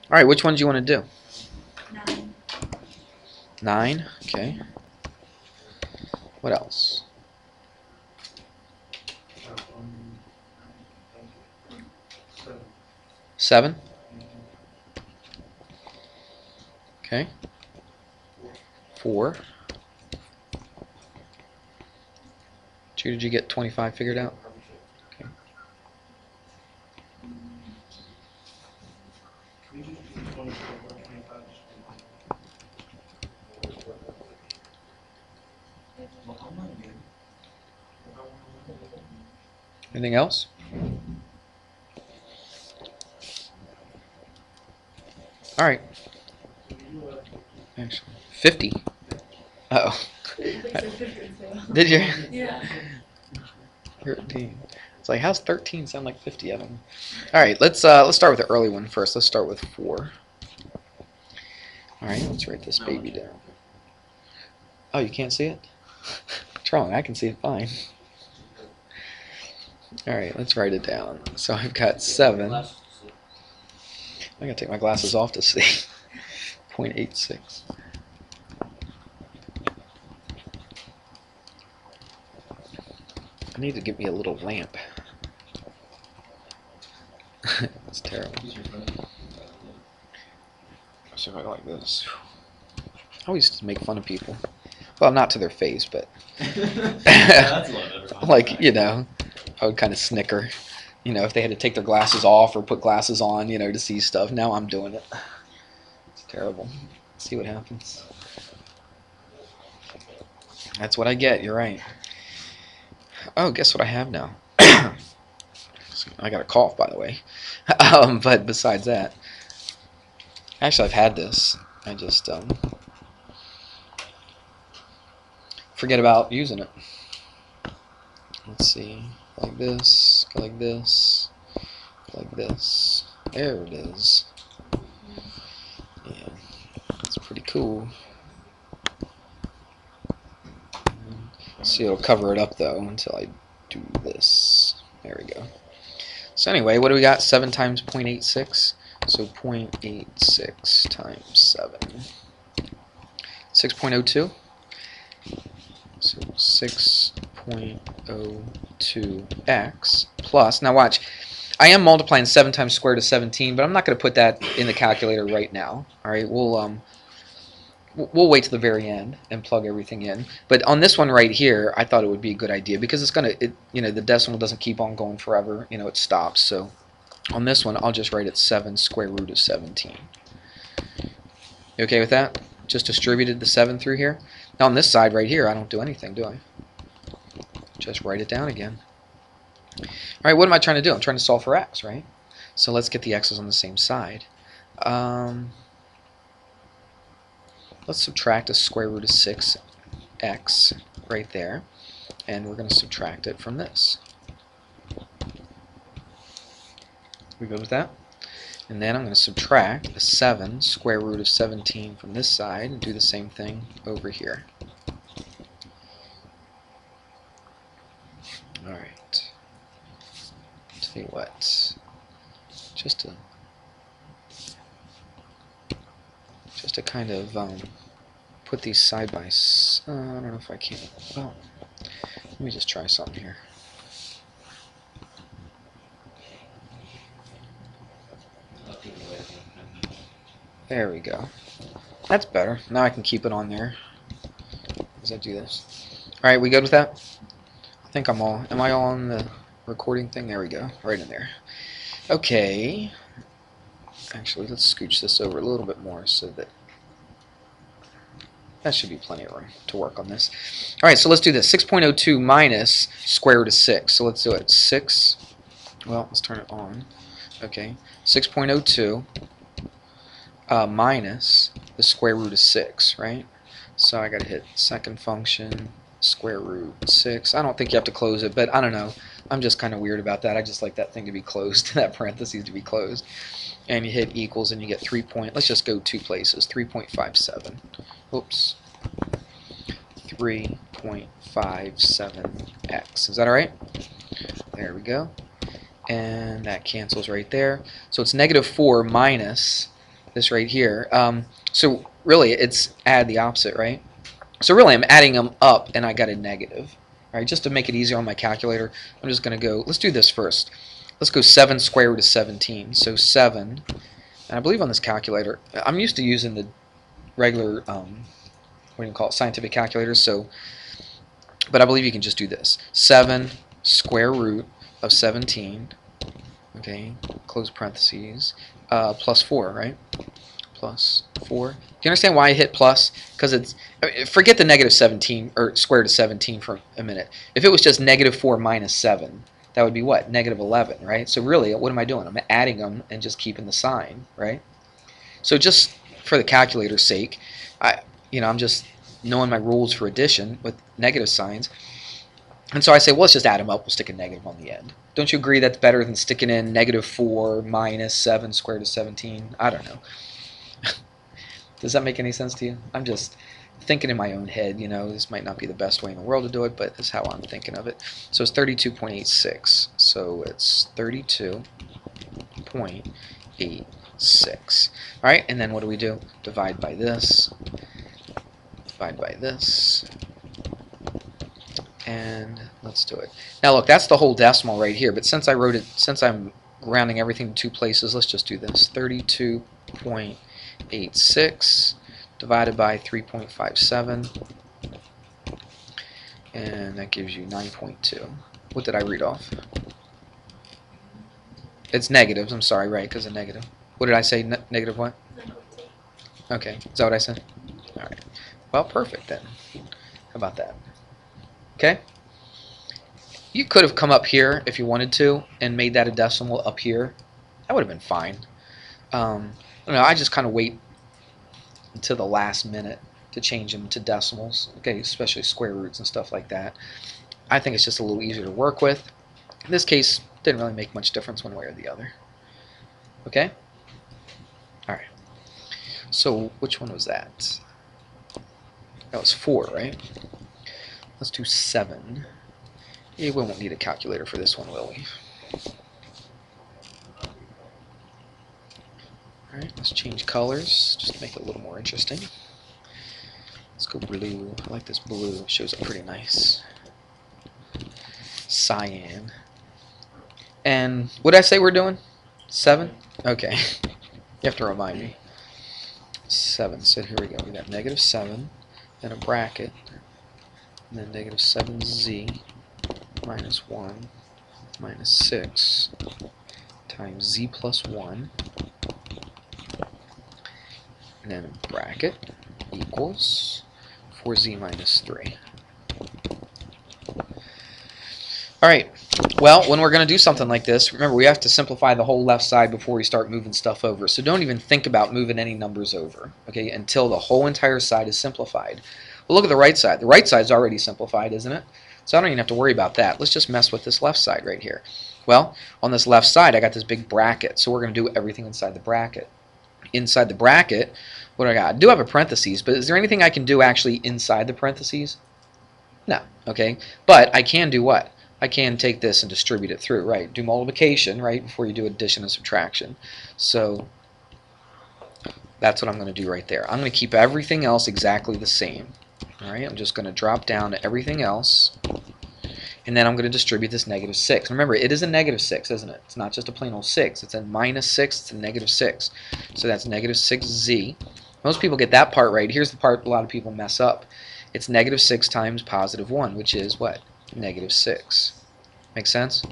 All right, which one do you want to do? 9. 9. Okay. What else? 7. Okay. 4. Did you get 25 figured out? Okay. Anything else? All right. Actually, 50. Uh-oh. Did you? Yeah. 13. It's like, how's 13 sound like 50? I don't know. All right, let's start with the early one first. Let's start with 4. All right, let's write this baby down. Oh, you can't see it? What's wrong? I can see it fine. All right, let's write it down. So I've got 7. I gotta take my glasses off to see. 0.86. I need to get me a little lamp. That's terrible. Let's see if I go like this. I always make fun of people. Well, not to their face, but like, I would kind of snicker. If they had to take their glasses off or put glasses on, to see stuff. Now I'm doing it. It's terrible. Let's see what happens. That's what I get. You're right. Oh, guess what I have now? I got a cough, by the way. But besides that, actually, I've had this. I just forget about using it. Let's see. Like this. Go like this. Go like this. There it is. Yeah, that's pretty cool. See, it'll cover it up though until I do this. There we go. So anyway, what do we got? 7 times 0.86. So 0.86 times 7. 6.02. So 6.02x plus. Now watch. I am multiplying 7 times square root of 17, but I'm not going to put that in the calculator right now. All right, we'll wait to the very end and plug everything in. But on this one right here, I thought it would be a good idea because it's gonna, the decimal doesn't keep on going forever. It stops. So on this one, I'll just write it 7 square root of 17. You okay with that? Just distributed the 7 through here. Now on this side right here, I don't do anything, do I? Just write it down again. All right, what am I trying to do? I'm trying to solve for x, right? So let's get the x's on the same side. Let's subtract a square root of 6x right there, and we're going to subtract it from this. We good with that? And then I'm going to subtract the 7 square root of 17 from this side and do the same thing over here. Alright. Tell you what. Just to kind of put these side by side. I don't know if I can. Well, let me just try something here. There we go. That's better. Now I can keep it on there as I do this. Alright, we good with that? I think I'm all. Am I all on the recording thing? There we go. Right in there. Okay. Actually, let's scooch this over a little bit more so that should be plenty of room to work on this. Alright, so let's do this. 6.02 minus square root of 6. So let's do it. 6. Well, let's turn it on. Okay. 6.02 minus the square root of 6, right? So I got to hit second function, square root 6. I don't think you have to close it, but I don't know. I'm just kind of weird about that. I just like that thing to be closed, that parentheses to be closed. And you hit equals and you get 3 point, let's just go 2 places, 3.57. Oops. 3.57x. Is that alright? There we go. And that cancels right there. So it's negative 4 minus this right here. So really, it's add the opposite, right? So really, I'm adding them up, and I got a negative. All right, just to make it easier on my calculator, I'm just going to go, let's do this first. Let's go 7 square root of 17. So 7, and I believe on this calculator, I'm used to using the regular, what do you call it, scientific calculators, so, but I believe you can just do this. 7 square root of 17, okay, close parentheses, plus 4, right? Plus 4. Do you understand why I hit plus? Because it's, I mean, forget the negative 17, or square root of 17 for a minute. If it was just negative 4 minus 7, that would be what? Negative 11, right? So really, what am I doing? I'm adding them and just keeping the sign, right? So just for the calculator's sake, I'm just knowing my rules for addition with negative signs. And so I say, well, let's just add them up. We'll stick a negative on the end. Don't you agree that's better than sticking in negative 4 minus 7 square root of 17? I don't know. Does that make any sense to you? I'm just thinking in my own head, this might not be the best way in the world to do it, but it's how I'm thinking of it. So it's 32.86. So it's 32.86. All right, and then what do? Divide by this. Divide by this. And let's do it. Now look, that's the whole decimal right here, but since I'm rounding everything to 2 places, let's just do this. 32.86 divided by 3.57, and that gives you 9.2. What did I read off? It's negatives, I'm sorry, right, because of negative. What did I say, negative what? Okay, is that what I said? Alright, well, perfect then. How about that? Okay? You could have come up here if you wanted to and made that a decimal up here. That would have been fine. I just kind of wait until the last minute to change them to decimals, okay, especially square roots and stuff like that. I think it's just a little easier to work with. In this case, didn't really make much difference one way or the other. Okay? Alright. So, which one was that? That was 4, right? Let's do 7. Yeah, we won't need a calculator for this one, will we? Alright, let's change colors just to make it a little more interesting. Let's go blue. I like this blue. It shows up pretty nice. Cyan. And what did I say we're doing? 7? Okay. You have to remind me. 7. So here we go. We got negative 7, then a bracket, and then negative 7z minus 1 minus 6 times z plus 1, and then a bracket equals 4z minus 3. Alright, well, when we're going to do something like this, remember we have to simplify the whole left side before we start moving stuff over. So don't even think about moving any numbers over, okay, until the whole entire side is simplified. Well, look at the right side. The right side's already simplified, isn't it? So I don't even have to worry about that. Let's just mess with this left side right here. Well, on this left side, I got this big bracket, so we're going to do everything inside the bracket. Inside the bracket, what do I got? I do have a parentheses, but is there anything I can do actually inside the parentheses? No, okay? But I can do what? I can take this and distribute it through, right? Do multiplication, right, before you do addition and subtraction. So that's what I'm going to do right there. I'm going to keep everything else exactly the same. All right, I'm just going to drop down to everything else, and then I'm going to distribute this negative 6. Remember, it is a negative 6, isn't it? It's not just a plain old 6. It's a minus 6. It's a negative 6. So that's negative 6z. Most people get that part right. Here's the part a lot of people mess up. It's negative 6 times positive 1, which is what? Negative 6. Make sense?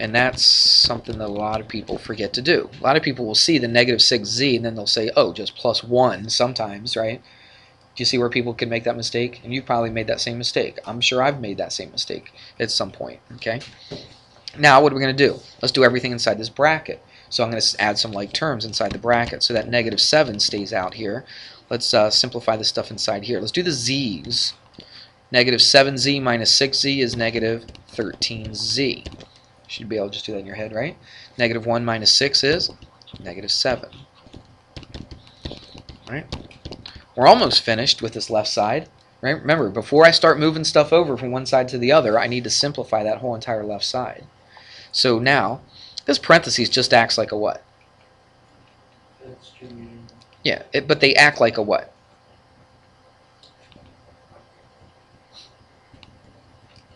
And that's something that a lot of people forget to do. A lot of people will see the negative 6z, and then they'll say, oh, just plus 1 sometimes, right? Do you see where people can make that mistake? And you've probably made that same mistake. I'm sure I've made that same mistake at some point. Okay. Now what are we going to do? Let's do everything inside this bracket. So I'm going to add some like terms inside the bracket. So that negative 7 stays out here. Let's simplify the stuff inside here. Let's do the z's. Negative 7z minus 6z is negative 13z. You should be able to just do that in your head, right? Negative 1 minus 6 is negative 7. All right. We're almost finished with this left side. Right? Remember, before I start moving stuff over from one side to the other, I need to simplify that whole entire left side. So now, this parentheses just acts like a what? Yeah, but they act like a what?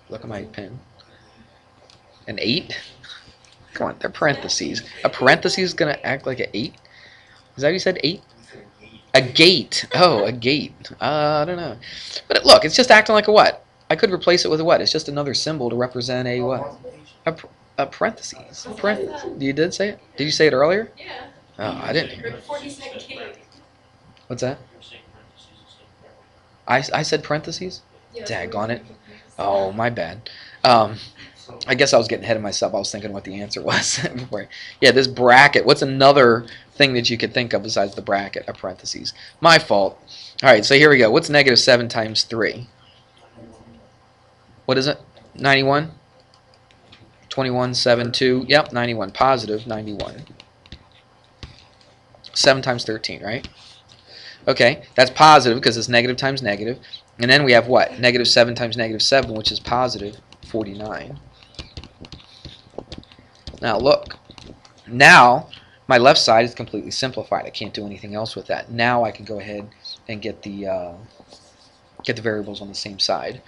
Look at my pen. An 8? Come on, they're parentheses. A parentheses is going to act like an 8? Is that what you said, 8? A gate. Oh, a gate. I don't know. But look, it's just acting like a what? I could replace it with a what? It's just another symbol to represent a what? A parentheses. You did say it? Did you say it earlier? Yeah. Oh, I didn't hear it. Before he said gate. What's that? I said parentheses? Daggone it. Oh, my bad. I guess I was getting ahead of myself. I was thinking what the answer was before. Yeah, this bracket. What's another thing that you could think of besides the bracket? A parentheses. My fault. All right, so here we go. What's negative 7 times 3? What is it? 91? 21, 7, 2. Yep, 91. Positive 91. 7 times 13, right? Okay, that's positive because it's negative times negative. And then we have what? Negative 7 times negative 7, which is positive 49. Now look. Now my left side is completely simplified. I can't do anything else with that. Now I can go ahead and get the variables on the same side.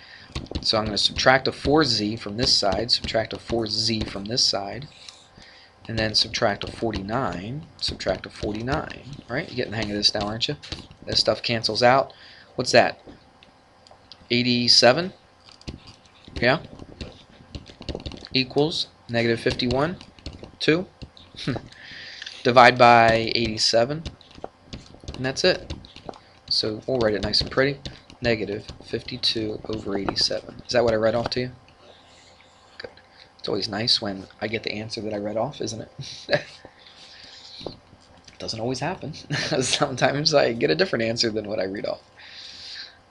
So I'm going to subtract a 4z from this side, subtract a 4z from this side, and then subtract a 49, subtract a 49. Right? You're getting the hang of this now, aren't you? This stuff cancels out. What's that? 87? Yeah? Equals negative 51? 2? Divide by 87, and that's it. So we'll write it nice and pretty. Negative 52 over 87. Is that what I read off to you? Good. It's always nice when I get the answer that I read off, isn't it? Doesn't always happen. Sometimes I get a different answer than what I read off.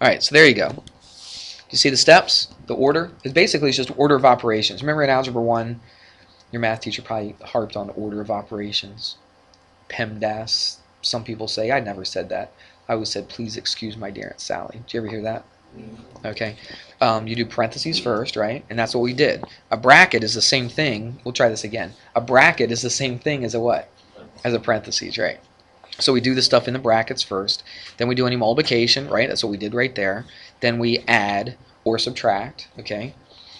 Alright, so there you go. You see the steps? The order? It basically is just order of operations. Remember in Algebra 1, your math teacher probably harped on order of operations. PEMDAS. Some people say, I never said that. I always said, please excuse my dear Aunt Sally. Did you ever hear that? Okay. You do parentheses first, right? And that's what we did. A bracket is the same thing. We'll try this again. A bracket is the same thing as a what? As a parentheses, right? So we do the stuff in the brackets first. Then we do any multiplication, right? That's what we did right there. Then we add or subtract, okay?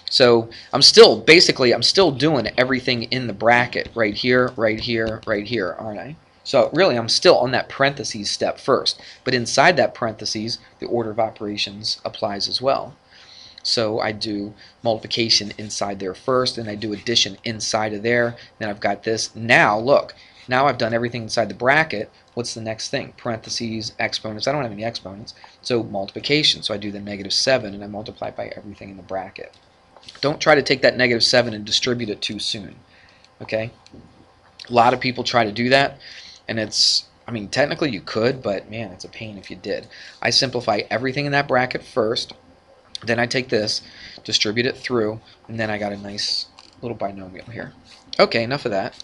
So I'm still doing everything in the bracket right here, right here, right here, aren't I? So really I'm still on that parentheses step first. But inside that parentheses, the order of operations applies as well. So I do multiplication inside there first, and I do addition inside of there. Then I've got this. Now look, now I've done everything inside the bracket. What's the next thing? Parentheses, exponents. I don't have any exponents. So multiplication. So I do the negative 7 and I multiply by everything in the bracket. Don't try to take that negative 7 and distribute it too soon. Okay? A lot of people try to do that, and it's, I mean, technically you could, but man, it's a pain if you did. I simplify everything in that bracket first, then I take this, distribute it through, and then I got a nice little binomial here. Okay, enough of that.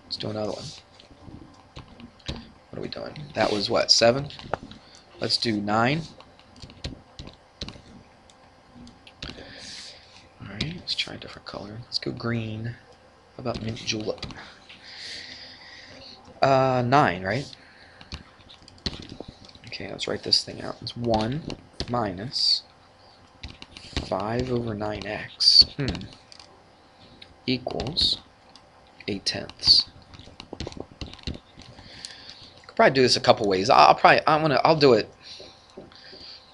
Let's do another one. What are we doing? That was what, 7? Let's do 9. Alright, let's try a different color. Let's go green. How about mint julep? 9, right? Okay, let's write this thing out. It's 1 minus 5 over 9x equals 8/10. Could probably do this a couple ways. I'll do it.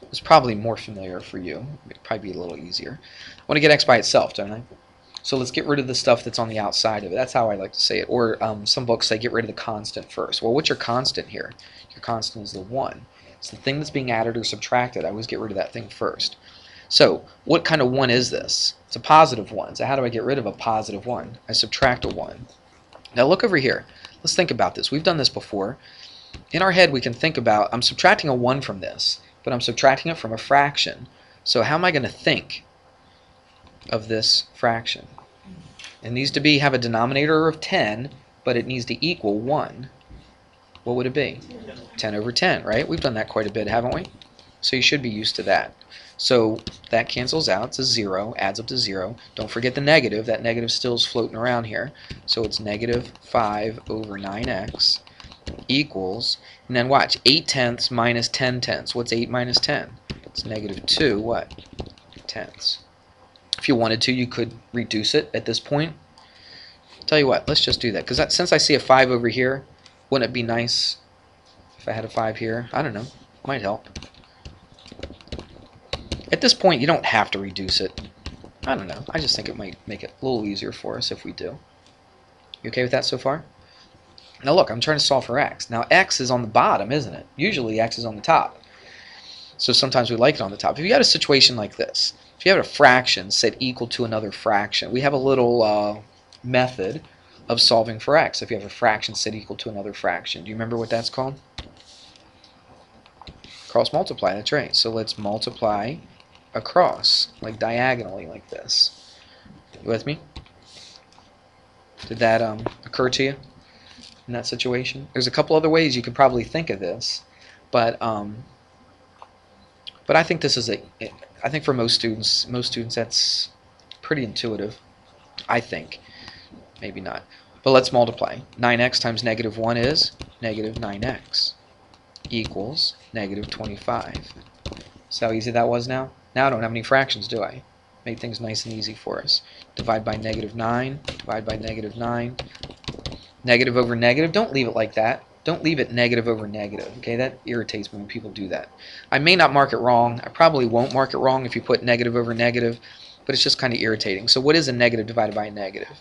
It's probably more familiar for you. It'd probably be a little easier. I want to get x by itself, don't I? So let's get rid of the stuff that's on the outside of it. That's how I like to say it. Or some books say get rid of the constant first. Well, what's your constant here? Your constant is the 1. It's the thing that's being added or subtracted. I always get rid of that thing first. So what kind of 1 is this? It's a positive 1. So how do I get rid of a positive 1? I subtract a 1. Now look over here. Let's think about this. We've done this before. In our head we can think about, I'm subtracting a 1 from this, but I'm subtracting it from a fraction. So how am I going to think of this fraction? It needs to have a denominator of 10, but it needs to equal 1. What would it be? 10 over 10, right? We've done that quite a bit, haven't we? So you should be used to that. So that cancels out. It's a 0, adds up to 0. Don't forget the negative. That negative still is floating around here. So it's negative 5 over 9x equals, and then watch, 8 tenths minus 10 tenths. What's 8 minus 10? It's negative 2, what? Tenths. If you wanted to, you could reduce it at this point. Tell you what, let's just do that. Because since I see a 5 over here, wouldn't it be nice if I had a 5 here? I don't know. Might help. At this point, you don't have to reduce it. I don't know. I just think it might make it a little easier for us if we do. You okay with that so far? Now look, I'm trying to solve for x. Now x is on the bottom, isn't it? Usually x is on the top. So sometimes we like it on the top. If you had a situation like this, if you have a fraction set equal to another fraction, we have a little method of solving for x. If you have a fraction set equal to another fraction. Do you remember what that's called? Cross multiply, that's right. So let's multiply across, like diagonally like this. You with me? Did that occur to you in that situation? There's a couple other ways you could probably think of this, but I think this is I think for most students that's pretty intuitive. I think. Maybe not. But let's multiply. 9x times negative 1 is negative 9x equals negative 25. See how easy that was now? Now I don't have any fractions, do I? Made things nice and easy for us. Divide by negative 9. Divide by negative 9. Negative over negative. Don't leave it like that. Don't leave it negative over negative. Okay, that irritates me when people do that. I may not mark it wrong. I probably won't mark it wrong if you put negative over negative, but it's just kind of irritating. So what is a negative divided by a negative?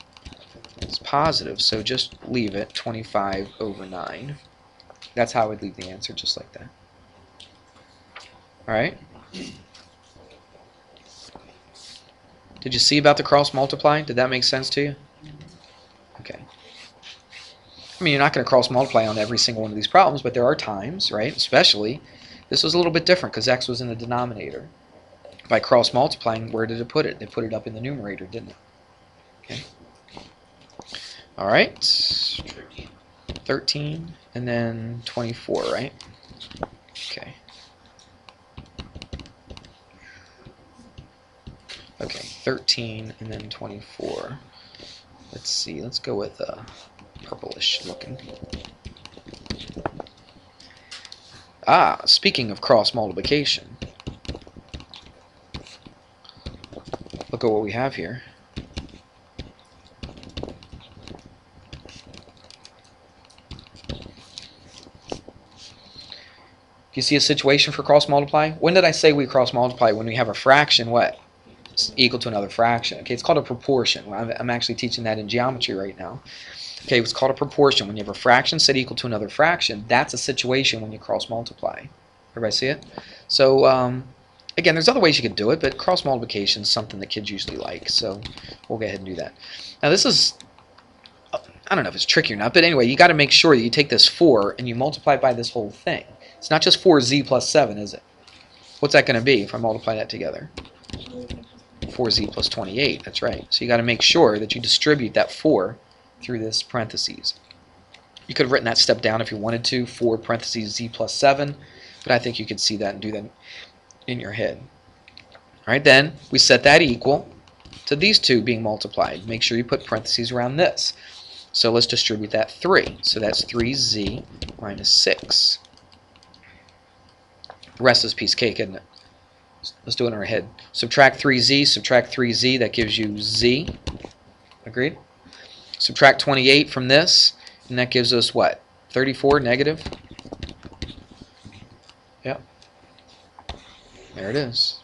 It's positive, so just leave it 25 over 9. That's how I would leave the answer, just like that. Alright? Did you see about the cross multiply? Did that make sense to you? Okay. I mean, you're not going to cross multiply on every single one of these problems, but there are times, right? Especially, this was a little bit different because x was in the denominator. By cross multiplying, where did it put it? It put it up in the numerator, didn't it? Okay. All right. 13 and then 24, right? Okay. Okay, 13 and then 24. Let's see. Let's go with purplish looking. Ah, speaking of cross multiplication, look at what we have here. You see a situation for cross multiply? When did I say we cross multiply? When we have a fraction, what? It's equal to another fraction. Okay, it's called a proportion. I'm actually teaching that in geometry right now. Okay, it's called a proportion. When you have a fraction set equal to another fraction, that's a situation when you cross multiply. Everybody see it? So, again, there's other ways you could do it, but cross multiplication is something that kids usually like. So we'll go ahead and do that. Now this is, I don't know if it's tricky or not, but anyway, you got to make sure that you take this 4 and you multiply it by this whole thing. It's not just 4z plus 7, is it? What's that going to be if I multiply that together? 4z plus 28, that's right. So you got to make sure that you distribute that 4 through this parentheses. You could have written that step down if you wanted to, 4 parentheses z plus 7, but I think you could see that and do that in your head. Alright, then we set that equal to these two being multiplied. Make sure you put parentheses around this. So let's distribute that 3. So that's 3z minus 6. The rest is piece of cake, isn't it? Let's do it in our head. Subtract 3z, subtract 3z, that gives you z. Agreed? Subtract 28 from this, and that gives us what? 34 negative? Yep. There it is.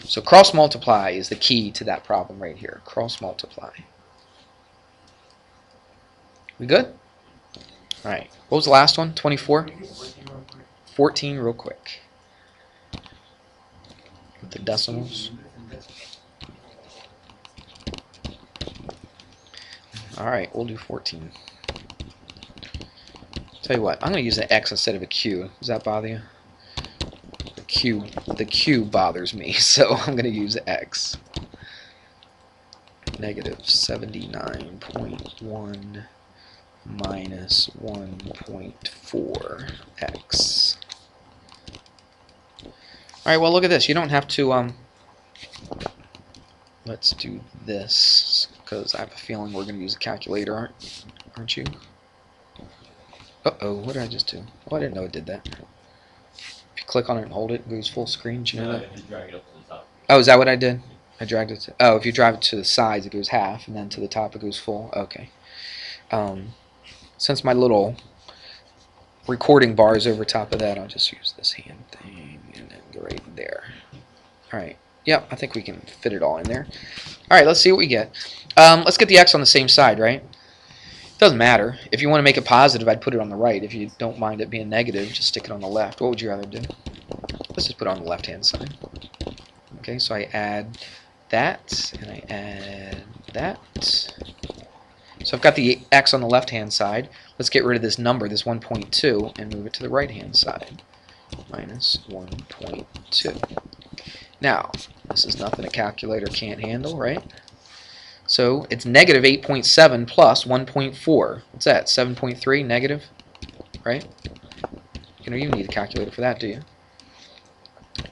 So cross multiply is the key to that problem right here. Cross multiply. We good? Alright. What was the last one? 24? 14 real quick. With the decimals. Alright, we'll do 14. Tell you what, I'm going to use an X instead of a Q. Does that bother you? The Q bothers me, so I'm going to use X. Negative 79.1 minus 1.4x. Alright, well look at this. You don't have to, let's do this, because I have a feeling we're going to use a calculator, aren't you? Uh-oh, what did I just do? Oh, I didn't know it did that. If you click on it and hold it, it goes full screen. Did you know that? If you drag it up to the top. Oh, is that what I did? I dragged it to... Oh, if you drive it to the sides, it goes half, and then to the top, it goes full. Okay. Since my little recording bar is over top of that, I'll just use this hand thing and then go right there. Alright. Yep, I think we can fit it all in there. Alright, let's see what we get. Let's get the x on the same side, right? Doesn't matter. If you want to make it positive, I'd put it on the right. If you don't mind it being negative, just stick it on the left. What would you rather do? Let's just put it on the left-hand side. Okay, so I add that, and I add that. So I've got the x on the left-hand side. Let's get rid of this number, this 1.2, and move it to the right-hand side. Minus 1.2. Now, this is nothing a calculator can't handle, right? So it's negative 8.7 plus 1.4. What's that? 7.3 negative, right? You don't even need a calculator for that, do you?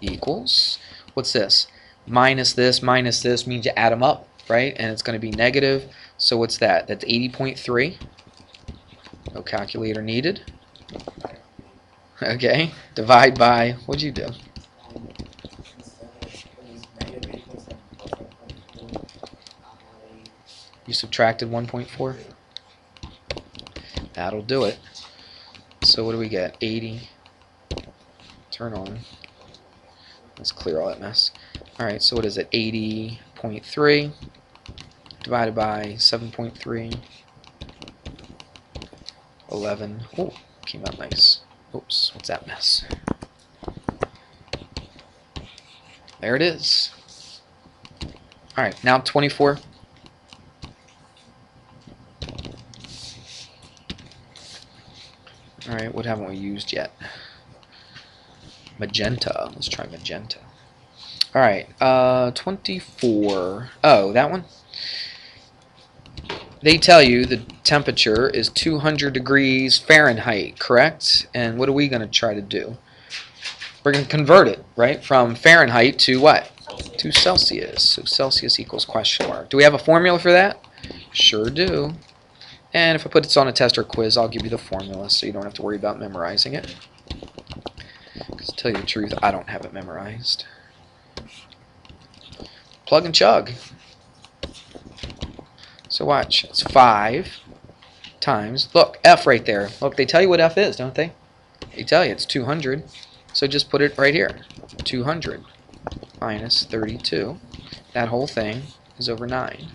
Equals, what's this? Minus this means you add them up, right? And it's going to be negative. So what's that? That's 80.3. No calculator needed. Okay. Divide by, what'd you do? You subtracted 1.4? That'll do it. So what do we get? 80. Turn on. Let's clear all that mess. Alright, so what is it? 80.3 divided by 7.3. 11. Oh, came out nice. Oops, what's that mess? There it is. Alright, now 24. Alright, what haven't we used yet? Magenta. Let's try magenta. Alright, 24. Oh, that one? They tell you the temperature is 200 degrees Fahrenheit, correct? And what are we going to try to do? We're going to convert it, right, from Fahrenheit to what? To Celsius. So Celsius equals question mark. Do we have a formula for that? Sure do. And if I put this on a test or quiz, I'll give you the formula so you don't have to worry about memorizing it. Because to tell you the truth, I don't have it memorized. Plug and chug. So watch. It's 5 times, look, F right there. Look, they tell you what F is, don't they? They tell you it's 200. So just put it right here. 200 minus 32. That whole thing is over 9.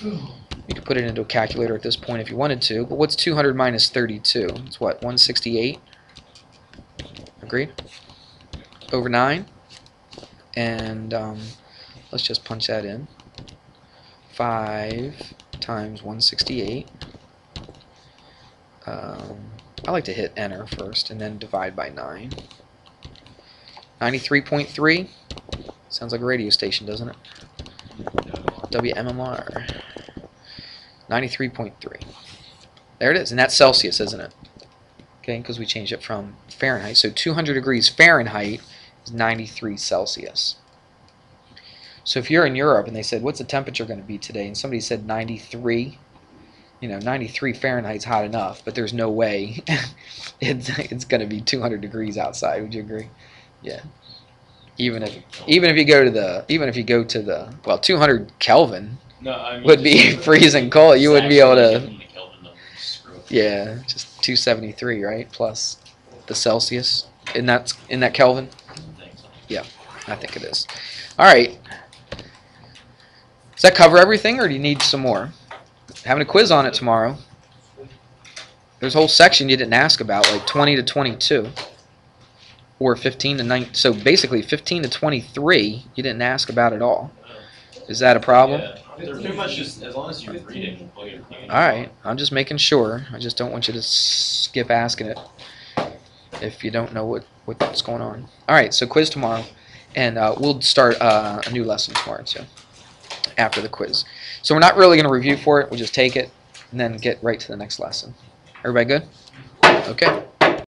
You could put it into a calculator at this point if you wanted to, but what's 200 minus 32? It's what, 168? Agreed? Over 9. And let's just punch that in. 5 times 168. I like to hit enter first and then divide by 9. 93.3. Sounds like a radio station, doesn't it? WMMR. 93.3. There it is, and that's Celsius, isn't it? Okay, because we changed it from Fahrenheit. So 200 degrees Fahrenheit is 93 Celsius. So if you're in Europe and they said, what's the temperature going to be today? And somebody said 93, you know, 93 Fahrenheit's hot enough, but there's no way it's going to be 200 degrees outside. Would you agree? Yeah. Even if you go to the well, 200 Kelvin would be freezing cold. You wouldn't be able to. Yeah, just 273, right? Plus the Celsius. In that Kelvin? Yeah, I think it is. All right. Does that cover everything, or do you need some more? Having a quiz on it tomorrow. There's a whole section you didn't ask about, like 20 to 22. Or 15 to 9. So basically 15 to 23 you didn't ask about at all. Is that a problem? Yeah, they're pretty much just, as long as you're reading. Alright, I'm just making sure. I just don't want you to skip asking it if you don't know what's going on. Alright, so quiz tomorrow. And we'll start a new lesson tomorrow too, after the quiz. So we're not really going to review for it. We'll just take it and then get right to the next lesson. Everybody good? Okay.